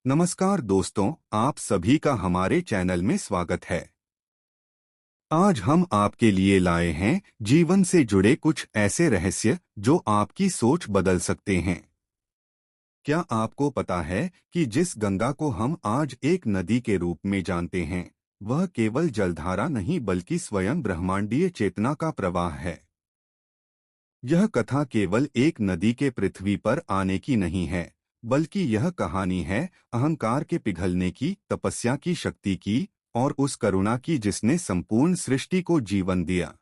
नमस्कार दोस्तों, आप सभी का हमारे चैनल में स्वागत है। आज हम आपके लिए लाए हैं जीवन से जुड़े कुछ ऐसे रहस्य जो आपकी सोच बदल सकते हैं। क्या आपको पता है कि जिस गंगा को हम आज एक नदी के रूप में जानते हैं, वह केवल जलधारा नहीं बल्कि स्वयं ब्रह्मांडीय चेतना का प्रवाह है। यह कथा केवल एक नदी के पृथ्वी पर आने की नहीं है, बल्कि यह कहानी है अहंकार के पिघलने की, तपस्या की शक्ति की और उस करुणा की जिसने संपूर्ण सृष्टि को जीवन दिया।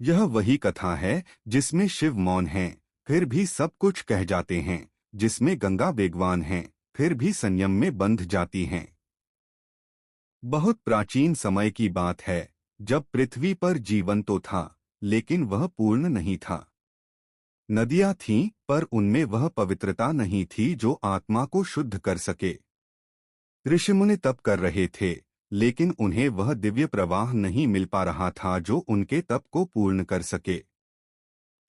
यह वही कथा है जिसमें शिव मौन हैं, फिर भी सब कुछ कह जाते हैं, जिसमें गंगा वेगवान हैं, फिर भी संयम में बंध जाती हैं। बहुत प्राचीन समय की बात है, जब पृथ्वी पर जीवन तो था, लेकिन वह पूर्ण नहीं था। नदियां थीं, पर उनमें वह पवित्रता नहीं थी जो आत्मा को शुद्ध कर सके। ऋषिमुनि तप कर रहे थे, लेकिन उन्हें वह दिव्य प्रवाह नहीं मिल पा रहा था जो उनके तप को पूर्ण कर सके।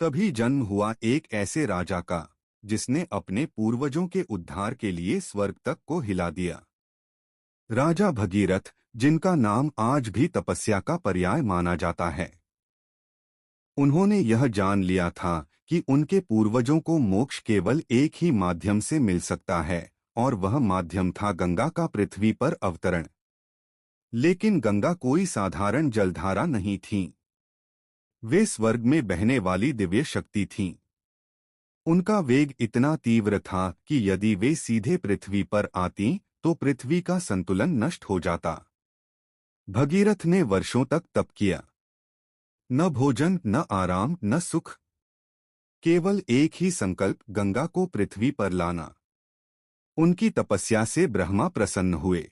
तभी जन्म हुआ एक ऐसे राजा का, जिसने अपने पूर्वजों के उद्धार के लिए स्वर्ग तक को हिला दिया। राजा भगीरथ, जिनका नाम आज भी तपस्या का पर्याय माना जाता है। उन्होंने यह जान लिया था कि उनके पूर्वजों को मोक्ष केवल एक ही माध्यम से मिल सकता है, और वह माध्यम था गंगा का पृथ्वी पर अवतरण। लेकिन गंगा कोई साधारण जलधारा नहीं थी। वे स्वर्ग में बहने वाली दिव्य शक्ति थीं। उनका वेग इतना तीव्र था कि यदि वे सीधे पृथ्वी पर आतीं, तो पृथ्वी का संतुलन नष्ट हो जाता। भगीरथ ने वर्षों तक तप किया। न भोजन, न आराम, न सुख, केवल एक ही संकल्प, गंगा को पृथ्वी पर लाना। उनकी तपस्या से ब्रह्मा प्रसन्न हुए।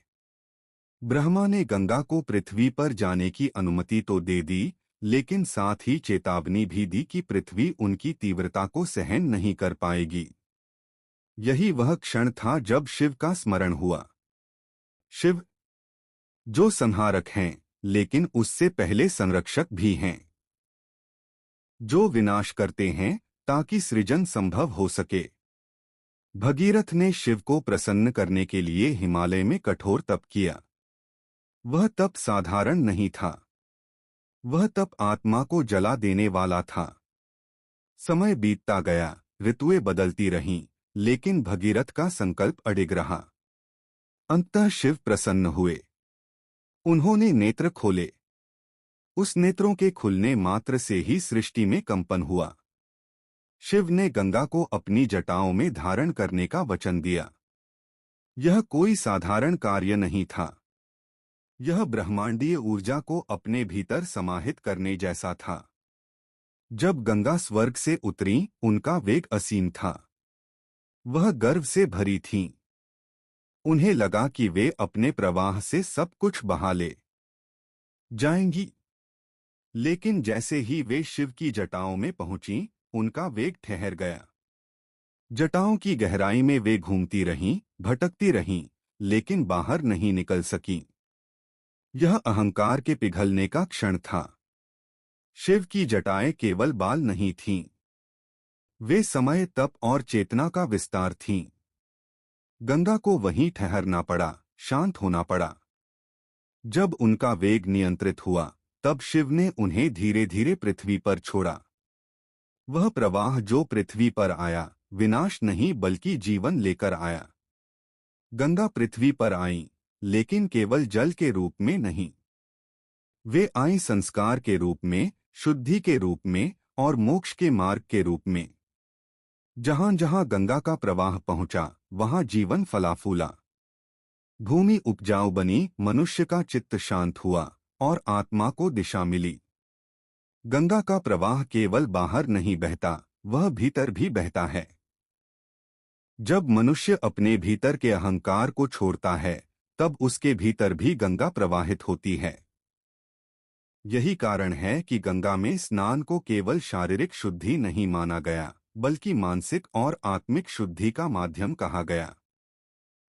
ब्रह्मा ने गंगा को पृथ्वी पर जाने की अनुमति तो दे दी, लेकिन साथ ही चेतावनी भी दी कि पृथ्वी उनकी तीव्रता को सहन नहीं कर पाएगी। यही वह क्षण था जब शिव का स्मरण हुआ। शिव, जो संहारक हैं, लेकिन उससे पहले संरक्षक भी हैं। जो विनाश करते हैं ताकि सृजन संभव हो सके। भगीरथ ने शिव को प्रसन्न करने के लिए हिमालय में कठोर तप किया। वह तप साधारण नहीं था। वह तप आत्मा को जला देने वाला था। समय बीतता गया, ऋतुएं बदलती रहीं, लेकिन भगीरथ का संकल्प अडिग रहा। अंततः शिव प्रसन्न हुए। उन्होंने नेत्र खोले। उस नेत्रों के खुलने मात्र से ही सृष्टि में कंपन हुआ। शिव ने गंगा को अपनी जटाओं में धारण करने का वचन दिया। यह कोई साधारण कार्य नहीं था। यह ब्रह्मांडीय ऊर्जा को अपने भीतर समाहित करने जैसा था। जब गंगा स्वर्ग से उतरी, उनका वेग असीम था। वह गर्व से भरी थीं। उन्हें लगा कि वे अपने प्रवाह से सब कुछ बहा ले जाएंगी। लेकिन जैसे ही वे शिव की जटाओं में पहुंचीं, उनका वेग ठहर गया। जटाओं की गहराई में वे घूमती रहीं, भटकती रहीं, लेकिन बाहर नहीं निकल सकीं। यह अहंकार के पिघलने का क्षण था। शिव की जटाएं केवल बाल नहीं थीं। वे समय, तप और चेतना का विस्तार थीं। गंगा को वहीं ठहरना पड़ा, शांत होना पड़ा। जब उनका वेग नियंत्रित हुआ, तब शिव ने उन्हें धीरे धीरे पृथ्वी पर छोड़ा। वह प्रवाह जो पृथ्वी पर आया, विनाश नहीं बल्कि जीवन लेकर आया। गंगा पृथ्वी पर आईं, लेकिन केवल जल के रूप में नहीं। वे आईं संस्कार के रूप में, शुद्धि के रूप में और मोक्ष के मार्ग के रूप में। जहां जहां गंगा का प्रवाह पहुंचा, वहां जीवन फला फूला। भूमि उपजाऊ बनी, मनुष्य का चित्त शांत हुआ और आत्मा को दिशा मिली। गंगा का प्रवाह केवल बाहर नहीं बहता, वह भीतर भी बहता है। जब मनुष्य अपने भीतर के अहंकार को छोड़ता है, तब उसके भीतर भी गंगा प्रवाहित होती है। यही कारण है कि गंगा में स्नान को केवल शारीरिक शुद्धि नहीं माना गया, बल्कि मानसिक और आत्मिक शुद्धि का माध्यम कहा गया।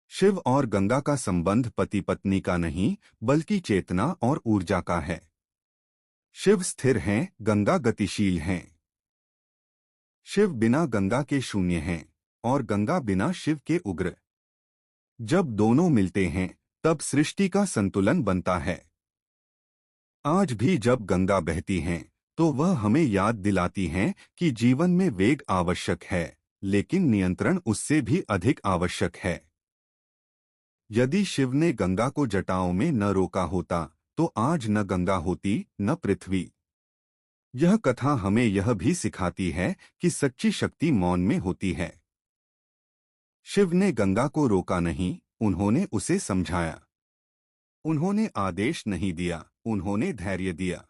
शिव और गंगा का संबंध पति पत्नी का नहीं, बल्कि चेतना और ऊर्जा का है। शिव स्थिर हैं, गंगा गतिशील हैं। शिव बिना गंगा के शून्य हैं, और गंगा बिना शिव के उग्र। जब दोनों मिलते हैं तब सृष्टि का संतुलन बनता है। आज भी जब गंगा बहती हैं, तो वह हमें याद दिलाती हैं कि जीवन में वेग आवश्यक है, लेकिन नियंत्रण उससे भी अधिक आवश्यक है। यदि शिव ने गंगा को जटाओं में न रोका होता, तो आज न गंगा होती न पृथ्वी। यह कथा हमें यह भी सिखाती है कि सच्ची शक्ति मौन में होती है। शिव ने गंगा को रोका नहीं, उन्होंने उसे समझाया। उन्होंने आदेश नहीं दिया, उन्होंने धैर्य दिया।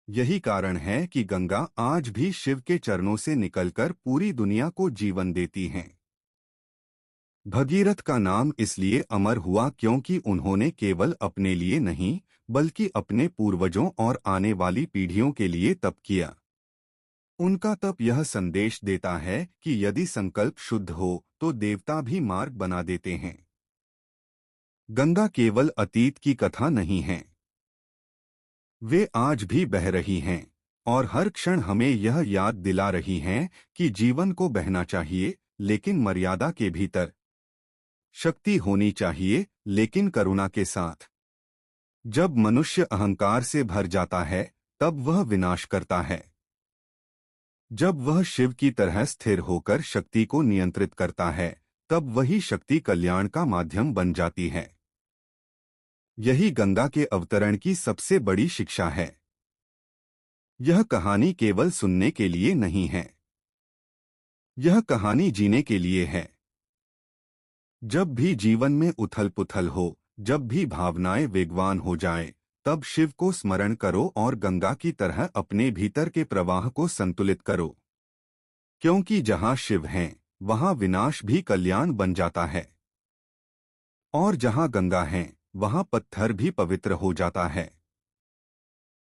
यही कारण है कि गंगा आज भी शिव के चरणों से निकलकर पूरी दुनिया को जीवन देती हैं। भगीरथ का नाम इसलिए अमर हुआ क्योंकि उन्होंने केवल अपने लिए नहीं, बल्कि अपने पूर्वजों और आने वाली पीढ़ियों के लिए तप किया। उनका तप यह संदेश देता है कि यदि संकल्प शुद्ध हो तो देवता भी मार्ग बना देते हैं। गंगा केवल अतीत की कथा नहीं है, वे आज भी बह रही हैं और हर क्षण हमें यह याद दिला रही हैं कि जीवन को बहना चाहिए, लेकिन मर्यादा के भीतर। शक्ति होनी चाहिए, लेकिन करुणा के साथ। जब मनुष्य अहंकार से भर जाता है, तब वह विनाश करता है। जब वह शिव की तरह स्थिर होकर शक्ति को नियंत्रित करता है, तब वही शक्ति कल्याण का माध्यम बन जाती है। यही गंगा के अवतरण की सबसे बड़ी शिक्षा है। यह कहानी केवल सुनने के लिए नहीं है, यह कहानी जीने के लिए है। जब भी जीवन में उथल पुथल हो, जब भी भावनाएं वेगवान हो जाएं, तब शिव को स्मरण करो और गंगा की तरह अपने भीतर के प्रवाह को संतुलित करो। क्योंकि जहां शिव हैं, वहां विनाश भी कल्याण बन जाता है। और जहां गंगा है, वहां पत्थर भी पवित्र हो जाता है।